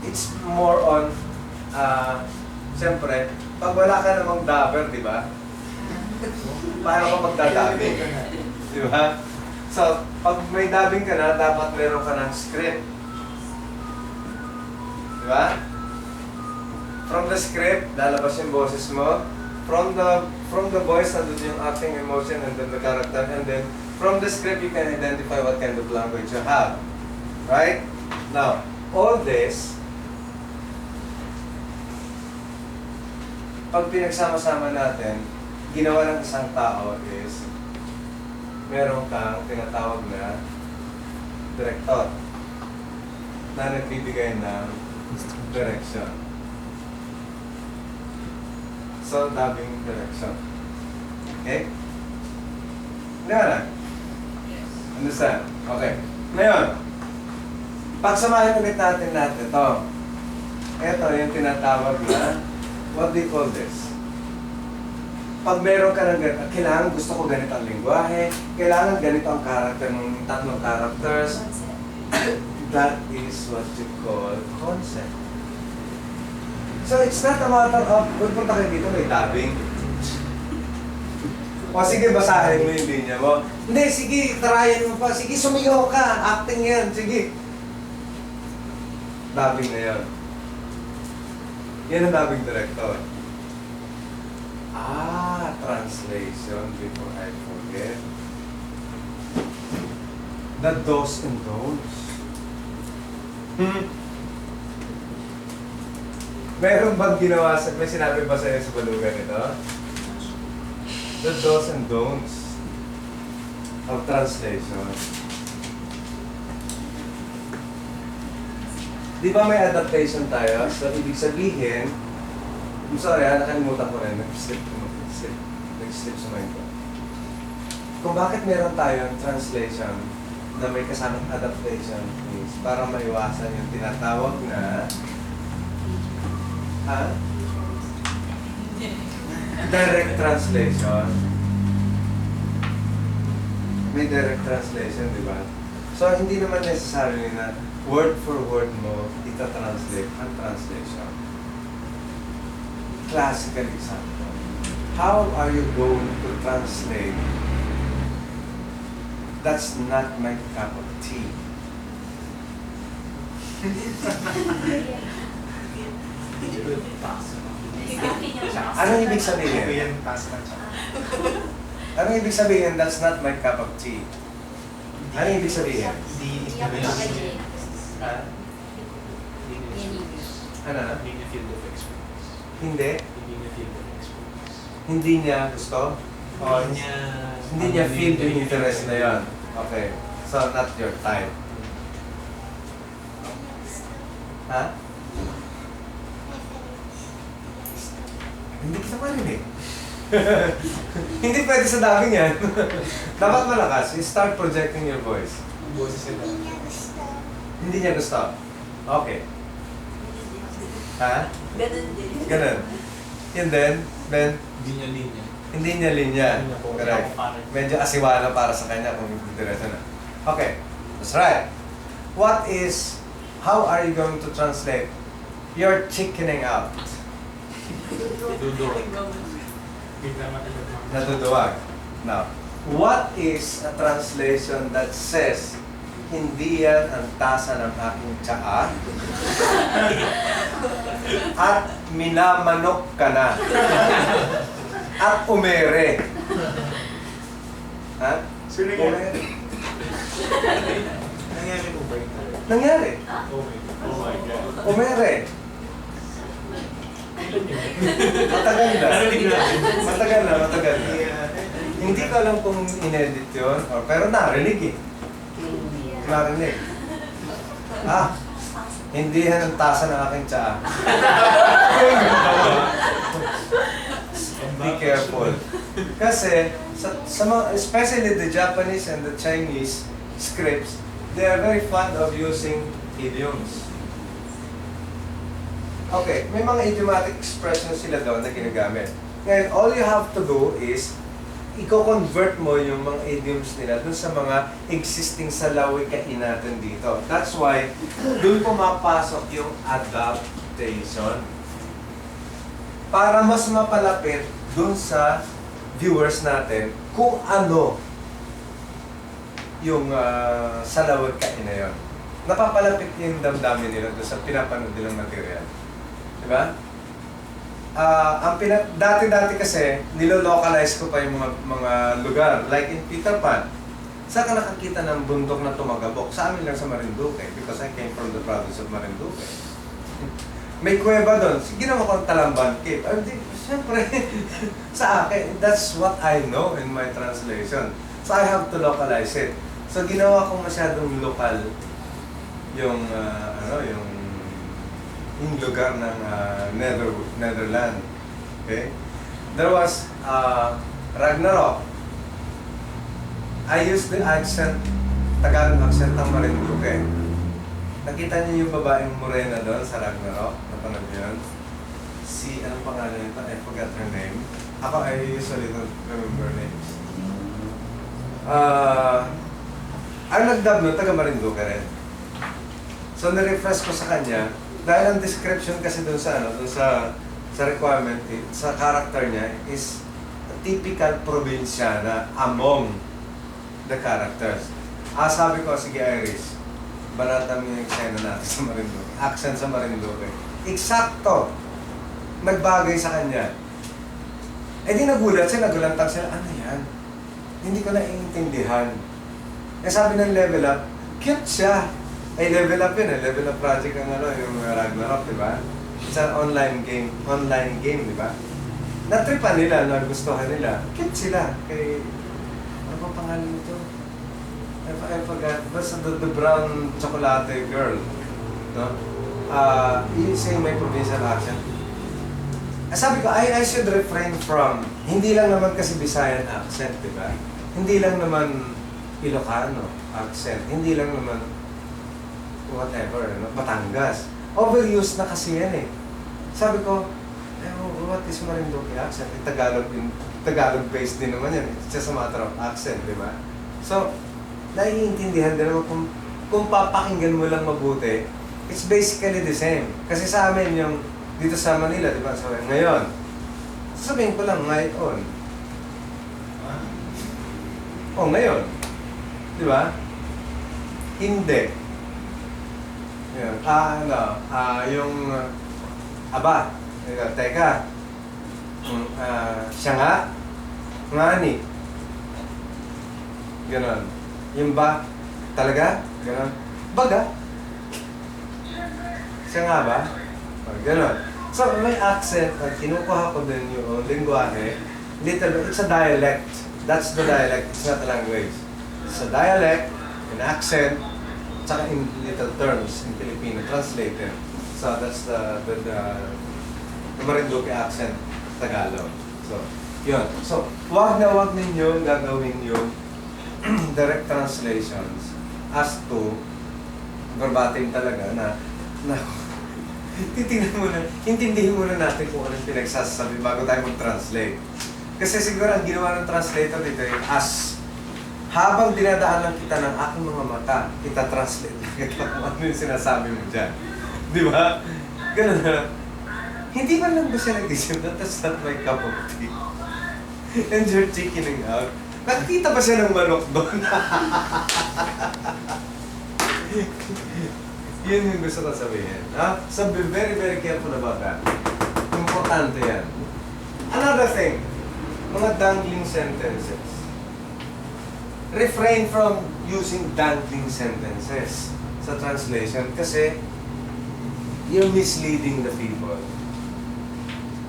it's more on, siyempre, pag wala ka namang dabber, di ba? Paano ka magdadabing? Di ba? So, pag may dubbing ka na, dapat meron ka ng script. Di ba? From the script, lalabas yung boses mo. From the voice, nandun yung acting, emotion, and then the character. And then, from the script, you can identify what kind of language you have. Right? Now, all this, pag pinagsama-sama natin, ginawa ng isang tao is meron kang tinatawag na director na nagbibigay ng direction. So, dubbing direction. Okay? Ngayon, understand? Okay. Ngayon, pagsamahin ulit natin ito. Ito yung tinatawag na, what do you call this? Pag meron ka ng ganito, kailangan gusto ko ganito ang lingwahe, kailangan ganito ang character ng tatlong characters. That is what you call concept. So it's not a matter of, punta kayo dito, may dubbing. O sige, basahin mo yung linya mo. Hindi, sige, tryin mo pa. Sige, sumigaw ka. Acting yan. Sige. Dubbing na yan. Yan ang dubbing director. Translation before I forget. The do's and don'ts. Meron bang ginawa sa, may sinabi ba sa'yo sa balugan ito? The do's and don'ts of translation. Di ba may adaptation tayo? So, ibig sabihin, I'm sorry, nakalimutan ko rin. Nag-slip sa mind ko. Kung bakit meron tayong translation na may kasamang adaptation is para maiwasan yung tinatawag na direct translation. May direct translation, di ba? So, hindi naman necessarily na word for word mo ita-translate ang translation. Classical example. How are you going to translate? That's not my cup of tea. Anong ibig sabihin? Anong ibig sabihin, that's not my cup of tea? Anong ibig sabihin? Ano na? Hindi? Hindi niya gusto? O hindi niya feel yung interest na yun? Okay. So, not your type. Ha? Hindi kita marinig. Hindi pwede sa dubbing yan. Dapat malakas. You start projecting your voice. Hindi niya gusto. Hindi niya gusto? Okay. Ha? Ganun din. Ganun. And then, Hindi niya linya. hindi niya linya. Hindi niya po. Correct. Medyo asiwala para sa kanya kung hindi diretso na. Okay. That's right. What is, how are you going to translate? You're chickening out. Duduwag. Bigla matalag mga. Naduduwag. Now, what is a translation that says, hindi yan ang tasa ng aking tsaa at minamanok ka na at umere. Ha? Sino Umere. Nangyari po ba ito? Nangyari. Oh my God. Umere. Matagal na. Matagal na. Hindi ko alam kung inedit yun, pero narinig eh. Narinig. Hindi yan ang tasa ng aking tsaa. Be careful. Kasi, sa mga, especially the Japanese and the Chinese scripts, they are very fond of using idioms. Okay, may mga idiomatic expressions sila doon na ginagamit. Ngayon, all you have to do is i-convert mo yung mga idioms nila dun sa mga existing salawikain natin dito. That's why, dun pumapasok yung adaptation. Para mas mapalapit dun sa viewers natin kung ano yung salawikain na yun. Napapalapit yung damdamin nila dun sa pinapanood nilang material. Diba? Dati-dati kasi, nilolocalize ko pa yung mga lugar. Like in Peter Pan, saan ka nakakita ng bundok na tumagabok? Sa amin lang sa Marinduque, because I came from the province of Marinduque. May kuweba doon. Ginawa ko ang Talamban Cave. Siyempre, sa akin, that's what I know in my translation. So I have to localize it. So ginawa ko masyadong lokal yung lugar ng Netherlands. Okay? There was Ragnarok. I used the accent, Tagalog accent ng Marinduque. Nakita niyo yung babaeng morena doon sa Ragnarok? Napanood niyo yun? Anong pangalan nito? I forgot her name. Ako, I usually don't remember names. Ang nag-dub nun, taga Marinduque rin. So, na-refresh ko sa kanya, dahil ang description kasi doon sa requirement, sa character niya is a typical probinsyana among the characters. Sabi ko, sige Iris, banatan mo yung eksena natin sa Marinduque. Accent sa Marinduque. Eksakto! Nagbagay sa kanya. Eh di nagulat siya, nagulantang siya, ano yan? Hindi ko naiintindihan. Eh sabi ng level up, cute siya. Ay, level up yun eh. Level up project ang yung Ragnarok, di ba? It's an online game, di ba? Natripan nila, nagustuhan nila. Cute sila. Kay, ano ba pangalan nito? I forgot. Basta the brown chocolate girl. No? Yung same may provincial accent. Sabi ko, I should refrain from, hindi lang naman kasi Visayan accent, di ba? Hindi lang naman Ilocano accent. Hindi lang naman whatever, no? Batangas. Overused na kasi yan eh. Sabi ko, what is Marinduque accent? Tagalog-based din naman yan. It's just a matter of accent, di ba? So, naiintindihan din naman kung papakinggan mo lang mabuti, it's basically the same. Kasi sa amin yung dito sa Manila, di ba? So, ngayon, sabihin ko lang, ngayon. Ngayon. Di ba? Hindi. Yan. Yung aba. Teka. Siya nga. Ngani. Ganon. Yung ba? Talaga? Ganon. Baga. Siya nga ba? Ganon. So, may accent at kinukuha ko din yung lingwahe. Little bit, it's a dialect. That's the dialect, it's not a language. It's a dialect, an accent, tsaka in little terms in Filipino, translated. So, that's the Marinduque accent, Tagalog. So, yun. So, wag ninyo gagawin yung direct translations as to verbatim talaga na titingnan mo na, intindihin muna natin kung anong pinagsasabi bago tayo mag-translate. Kasi siguro ang ginawa ng translator dito ay habang dinadaanan kita ng aking mga mata, kita translate lang kita kung ano yung sinasabi mo dyan. Di ba? Ganun na. Hindi man lang ba siya nag-isip na that's not my cup of tea. And you're chickening out. Nakikita ba siya ng manok doon? Yun yung gusto ko sabihin. So be very, very careful about that. Importante yan. Another thing, mga dangling sentences. Refrain from using dangling sentences sa translation kasi you're misleading the people.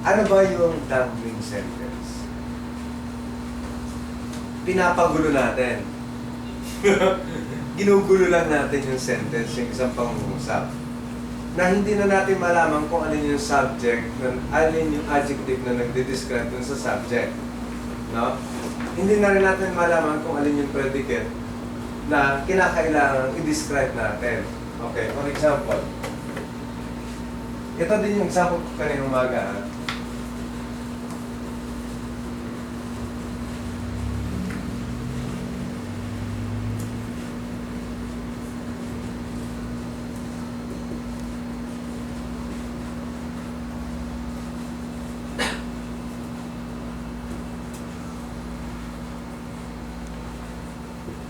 Ano ba yung dangling sentence? Pinapagulo natin. Ginugulo lang natin yung sentence, yung isang pangungusap. Na hindi na natin malaman kung alin yung subject, alin yung adjective na nagde-describe dun sa subject. No? Hindi na rin natin malaman kung alin yung predicate na kinakailangan i-describe natin. Okay, for example, ito din yung example ko kanina umaga.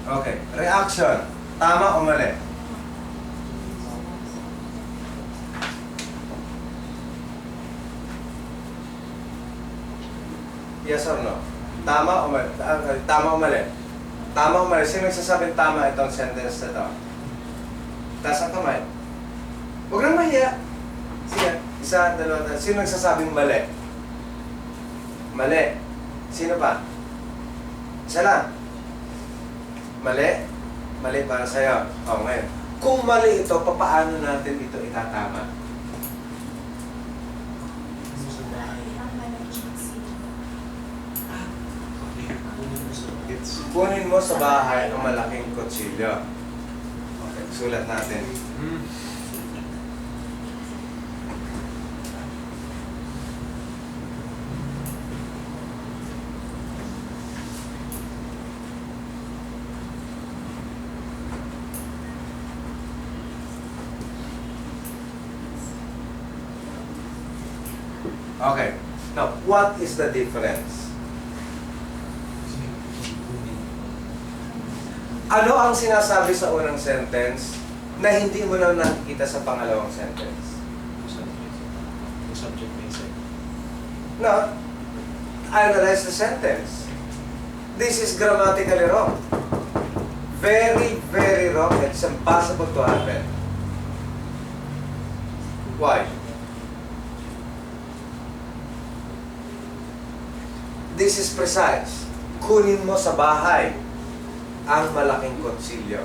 Okay. Reaction. Tama o mali? Yes or no? Tama o mali? Tama o mali? Tama o mali? Sino nagsasabing tama itong sentence na to? Taas ang kamay. Huwag nang mahiya. Sige. Isa, dalawa, tatlo. Sino nagsasabing mali? Mali. Sino pa? Isa lang. Mali? Mali para sa'yo. O, ngayon. Kung mali ito, paano natin ito itatama? Ano sa bahay? Ang malaking sila. Okay. Kunin mo sa gets. Kunin mo sa bahay ang malaking kutsilyo. Okay, sulat natin. Okay. Now, what is the difference? Kunin. Ano ang sinasabi sa unang sentence na hindi mo na nakikita sa pangalawang sentence? Yung subject may set. No. Analyze the sentence. This is grammatically wrong. Very, very wrong. It's impossible to happen. Why? This is precise. Kunin mo sa bahay ang malaking kutsilyo.